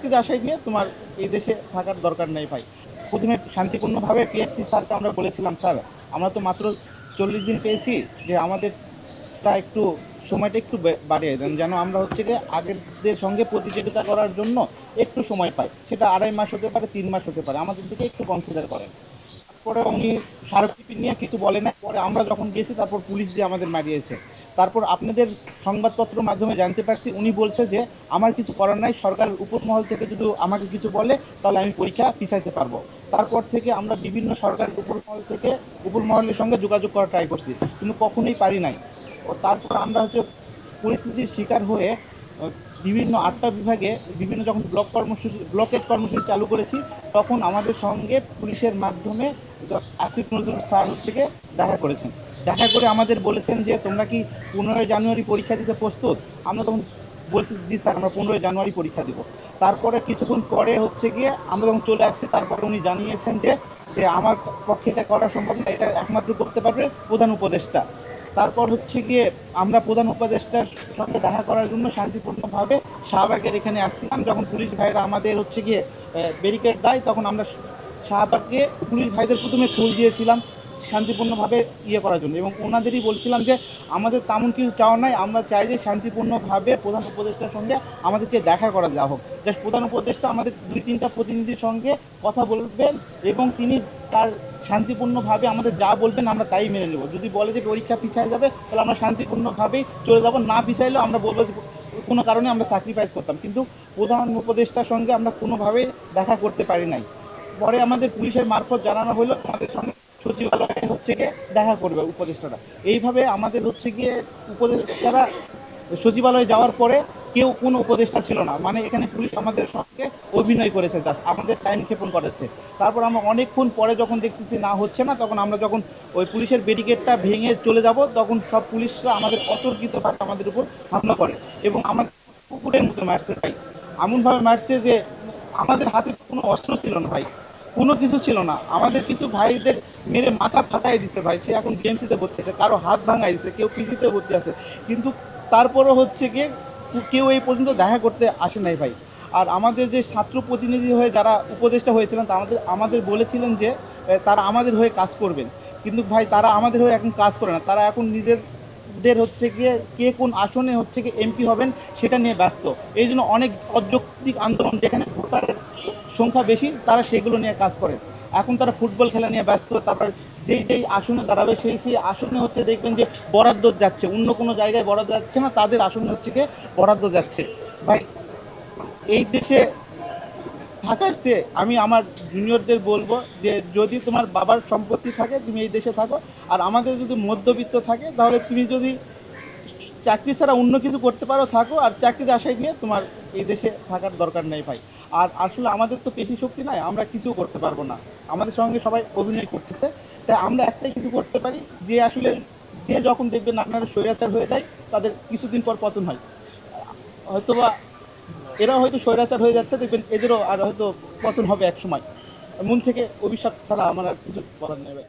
চাকরির আশায় নিয়ে তোমার এই দেশে থাকার দরকার নেই ভাই। প্রথমে শান্তিপূর্ণভাবে পিএসসি স্যারকে আমরা বলেছিলাম, স্যার আমরা তো মাত্র 40 দিন পেয়েছি, যে আমাদের তা একটু সময়টা একটু বাড়িয়ে দেন, যেন আমরা হচ্ছে গিয়ে আগেরদের সঙ্গে প্রতিযোগিতা করার জন্য একটু সময় পাই। সেটা 2.5 মাস হতে পারে, 3 মাস হতে পারে, আমাদের দিকে একটু কনসিডার করেন। পরে উনি স্মারকলিপি নিয়ে কিছু বলে না। পরে আমরা যখন গেছি তারপর পুলিশ দিয়ে আমাদের মারিয়েছে। তারপর আপনাদের সংবাদপত্রের মাধ্যমে জানতে পারছি উনি বলছে যে আমার কিছু করার নাই, সরকারের উপরমহল থেকে যদি আমাকে কিছু বলে তাহলে আমি পরীক্ষা পিছাইতে পারবো। তারপর থেকে আমরা বিভিন্ন সরকারের উপরমহলের সঙ্গে যোগাযোগ করার ট্রাই করছি, কিন্তু কখনোই পারি নাই। ও তারপর আমরা হচ্ছে পরিস্থিতির শিকার হয়ে বিভিন্ন 8টা বিভাগে বিভিন্ন যখন ব্লকেট কর্মসূচি চালু করেছি, তখন আমাদের সঙ্গে পুলিশের মাধ্যমে আসিফ নজরুল স্যার হচ্ছে গিয়ে দেখা করেছেন। দেখা করে আমাদের বলেছেন যে তোমরা কি 15ই জানুয়ারি পরীক্ষা দিতে প্রস্তুত? আমরা তখন বলছি জি স্যার, আমরা 15ই জানুয়ারি পরীক্ষা দিব। তারপরে কিছুক্ষণ পরে হচ্ছে গিয়ে আমরা যখন চলে আসছি, তারপরে উনি জানিয়েছেন যে আমার পক্ষে এটা করা সম্ভব না, এটা একমাত্র করতে পারবে প্রধান উপদেষ্টা। তারপর হচ্ছে গিয়ে আমরা প্রধান উপদেষ্টার সঙ্গে দেখা করার জন্য শান্তিপূর্ণভাবে শাহবাগের এখানে আসছিলাম। যখন পুলিশ ভাইরা আমাদের হচ্ছে গিয়ে ব্যারিকেড দেয়, তখন আমরা শাহবাগে পুলিশ ভাইদের প্রথমে ফুল দিয়েছিলাম শান্তিপূর্ণভাবে করার জন্য, এবং ওনাদেরই বলছিলাম যে আমাদের তেমন কিছু চাওয়া নাই, আমরা চাই যে শান্তিপূর্ণভাবে প্রধান উপদেষ্টার সঙ্গে আমাদেরকে দেখা করা দেওয়া হোক। জাস্ট প্রধান উপদেষ্টা আমাদের 2-3টা প্রতিনিধির সঙ্গে কথা বলবেন, এবং তিনি তার শান্তিপূর্ণভাবে আমাদের যা বলবেন আমরা তাই মেনে নেব। যদি বলে যে পরীক্ষা পিছায় যাবে, তাহলে আমরা শান্তিপূর্ণভাবেই চলে যাব, না পিছাইলেও আমরা বলবো যে কোনো কারণে আমরা স্যাক্রিফাইস করতাম। কিন্তু প্রধান উপদেষ্টার সঙ্গে আমরা কোনোভাবেই দেখা করতে পারি নাই। পরে আমাদের পুলিশের মারফত জানানো হলো আমাদের সঙ্গে সচিবালয়ে হচ্ছে গিয়ে দেখা করবে উপদেষ্টারা। এইভাবে আমাদের হচ্ছে গিয়ে উপদেষ্টারা সচিবালয়ে যাওয়ার পরে কেউ কোনো উপদেষ্টা ছিল না, মানে এখানে পুলিশ আমাদের সঙ্গে অভিনয় করেছে, আমাদের টাইম ক্ষেপণ করেছে। তারপর আমরা অনেকক্ষণ পরে যখন দেখতেছি না হচ্ছে না, তখন আমরা যখন ওই পুলিশের ব্যারিকেডটা ভেঙে চলে যাব, তখন সব পুলিশরা আমাদের অতর্কিতভাবে আমাদের উপর হামলা করে, এবং আমাদের কুকুরের মতো মারছে ভাই। এমনভাবে মারছে যে আমাদের হাতে কোনো অস্ত্র ছিল না ভাই, কোনো কিছু ছিল না। আমাদের কিছু ভাইদের মেরে মাথা ফাটাই দিছে ভাই, সে এখন বিএমসিতে ভর্তি আছে, কারো হাত ভাঙাই দিছে, কেউ পিজিতে ভর্তি আছে। কিন্তু তারপরও হচ্ছে গিয়ে কেউ এই পর্যন্ত দেখা করতে আসে নাই ভাই। আর আমাদের যে ছাত্র প্রতিনিধি হয়ে যারা উপদেষ্টা হয়েছিলেন, আমাদের বলেছিলেন যে তারা আমাদের হয়ে কাজ করবেন, কিন্তু ভাই তারা আমাদের হয়ে এখন কাজ করে না। তারা এখন নিজেদের হচ্ছে গিয়ে কে কোন আসনে হচ্ছে গিয়ে এমপি হবেন সেটা নিয়ে ব্যস্ত। এই জন্য অনেক অযৌক্তিক আন্দোলন, যেখানে ভোটারের সংখ্যা বেশি, তারা সেগুলো নিয়ে কাজ করে। এখন তারা ফুটবল খেলা নিয়ে ব্যস্ত। তারপর যেই আসনে দাঁড়াবে সেই আসনে হচ্ছে দেখবেন যে বরাদ্দ যাচ্ছে, অন্য কোনো জায়গায় বরাদ্দ যাচ্ছে না, তাদের আসনে হচ্ছে গিয়ে বরাদ্দ যাচ্ছে। ভাই এই দেশে থাকার চেয়ে আমি আমার জুনিয়রদের বলবো যে যদি তোমার বাবার সম্পত্তি থাকে তুমি এই দেশে থাকো, আর আমাদের যদি মধ্যবিত্ত থাকে তাহলে তুমি যদি চাকরি ছাড়া অন্য কিছু করতে পারো থাকো, আর চাকরির আশায় নিয়ে তোমার এই দেশে থাকার দরকার নেই ভাই। আর আসলে আমাদের তো পেশি শক্তি নাই, আমরা কিছু করতে পারবো না, আমাদের সঙ্গে সবাই অভিনয় করতেছে। তাই আমরা একটাই কিছু করতে পারি, যে আসলে যে যখন দেখবেন আপনারা স্বৈরাচার হয়ে যায়, তাদের কিছুদিন পর পতন হয়। হয়তোবা এরা হয়তো স্বৈরাচার হয়ে যাচ্ছে, দেখবেন এদেরও আর হয়তো পতন হবে এক সময়। মন থেকে অভিশাপ ছাড়া আমার আর কিছু বলার নেই ভাই।